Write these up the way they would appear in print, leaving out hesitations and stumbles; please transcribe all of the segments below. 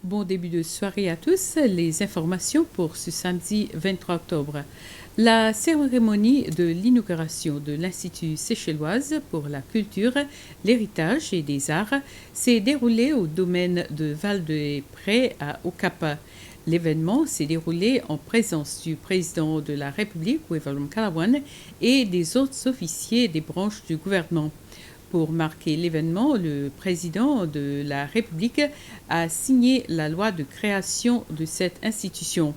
Bon début de soirée à tous. Les informations pour ce samedi 23 octobre. La cérémonie de l'inauguration de l'Institut séchelloise pour la culture, l'héritage et des arts s'est déroulée au domaine de Val-de-Pré à Okapa. L'événement s'est déroulé en présence du président de la République, Wevaloum Kalawan, et des autres officiers des branches du gouvernement. Pour marquer l'événement, le président de la République a signé la loi de création de cette institution.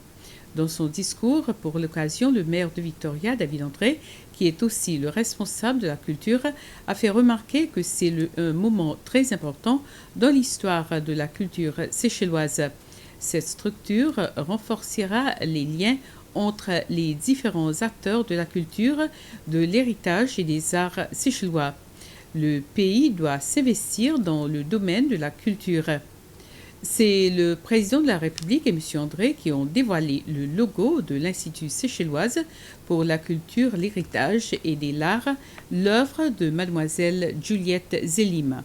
Dans son discours, pour l'occasion, le maire de Victoria, David André, qui est aussi le responsable de la culture, a fait remarquer que c'est un moment très important dans l'histoire de la culture séchelloise. Cette structure renforcera les liens entre les différents acteurs de la culture, de l'héritage et des arts séchellois. Le pays doit s'investir dans le domaine de la culture. C'est le président de la République et M. André qui ont dévoilé le logo de l'Institut séchelloise pour la culture, l'héritage et des arts, l'œuvre de mademoiselle Juliette Zelim.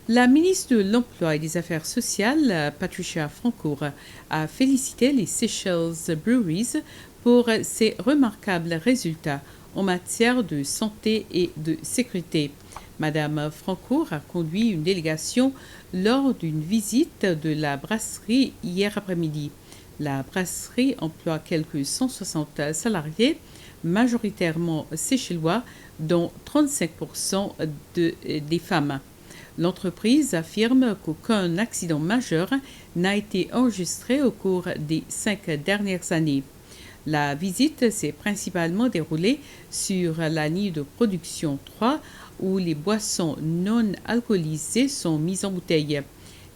La ministre de l'Emploi et des Affaires sociales, Patricia Francoeur, a félicité les Seychelles Breweries pour ses remarquables résultats en matière de santé et de sécurité. Madame Francoeur a conduit une délégation lors d'une visite de la brasserie hier après-midi. La brasserie emploie quelques 160 salariés, majoritairement séchellois, dont 35% des femmes. L'entreprise affirme qu'aucun accident majeur n'a été enregistré au cours des 5 dernières années. La visite s'est principalement déroulée sur la ligne de production 3 où les boissons non alcoolisées sont mises en bouteille.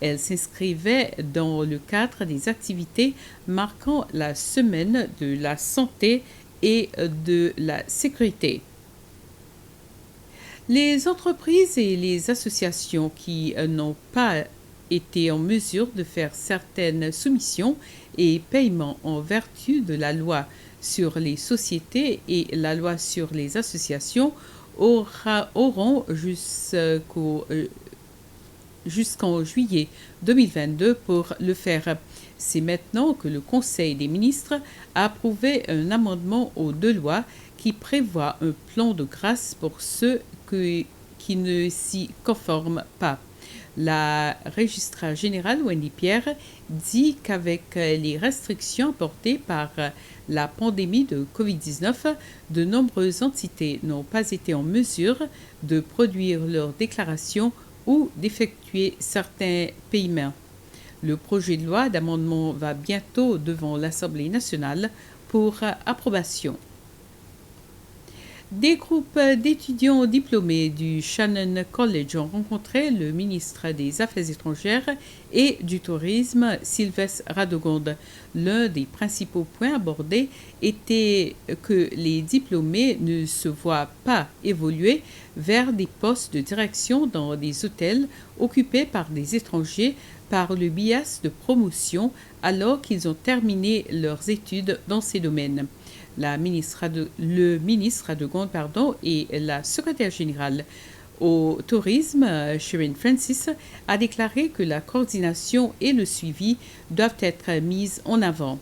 Elle s'inscrivait dans le cadre des activités marquant la semaine de la santé et de la sécurité. Les entreprises et les associations qui n'ont pas été en mesure de faire certaines soumissions et paiements en vertu de la loi sur les sociétés et la loi sur les associations auront jusqu'en juillet 2022 pour le faire. C'est maintenant que le Conseil des ministres a approuvé un amendement aux deux lois qui prévoit un plan de grâce pour ceux qui ne s'y conforment pas. La registraire générale Wendy Pierre dit qu'avec les restrictions apportées par la pandémie de Covid-19, de nombreuses entités n'ont pas été en mesure de produire leurs déclarations ou d'effectuer certains paiements. Le projet de loi d'amendement va bientôt devant l'Assemblée nationale pour approbation. Des groupes d'étudiants diplômés du Shannon College ont rencontré le ministre des Affaires étrangères et du Tourisme, Sylvestre Radegonde. L'un des principaux points abordés était que les diplômés ne se voient pas évoluer vers des postes de direction dans des hôtels occupés par des étrangers par le biais de promotion alors qu'ils ont terminé leurs études dans ces domaines. Le ministre Radegonde et la secrétaire générale au tourisme, Sharon Francis, a déclaré que la coordination et le suivi doivent être mis en avant.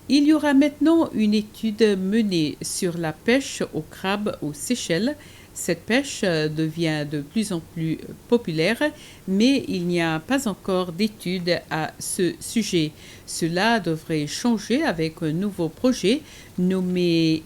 Il y aura maintenant une étude menée sur la pêche au crabe aux Seychelles. Cette pêche devient de plus en plus populaire, mais il n'y a pas encore d'études à ce sujet. Cela devrait changer avec un nouveau projet nommé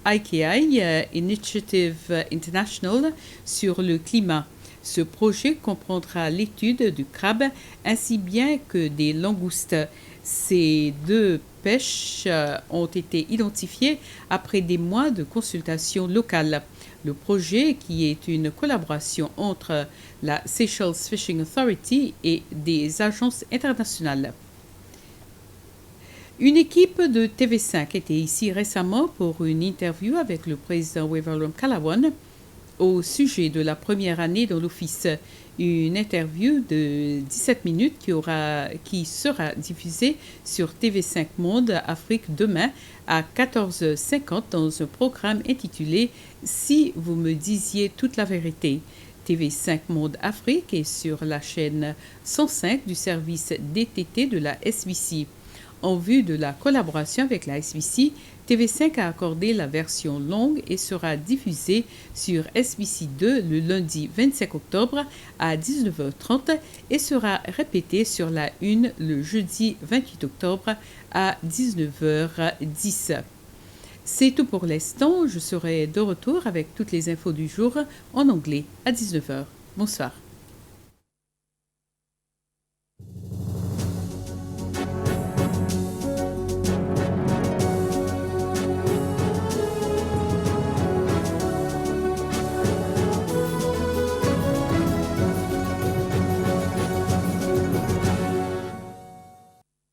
IKI, Initiative International, sur le climat. Ce projet comprendra l'étude du crabe ainsi bien que des langoustes. Ces deux pêches ont été identifiées après des mois de consultation locale. Le projet, qui est une collaboration entre la Seychelles Fishing Authority et des agences internationales. Une équipe de TV5 était ici récemment pour une interview avec le président Wevaloum Kalawan au sujet de la première année dans l'office. Une interview de 17 minutes qui sera diffusée sur TV5 Monde Afrique demain à 14h50 dans un programme intitulé « Si vous me disiez toute la vérité ». TV5 Monde Afrique et sur la chaîne 105 du service DTT de la SBC. En vue de la collaboration avec la SBC, TV5 a accordé la version longue et sera diffusée sur SBC2 le lundi 25 octobre à 19h30 et sera répétée sur la 1 le jeudi 28 octobre à 19h10. C'est tout pour l'instant. Je serai de retour avec toutes les infos du jour en anglais à 19h. Bonsoir.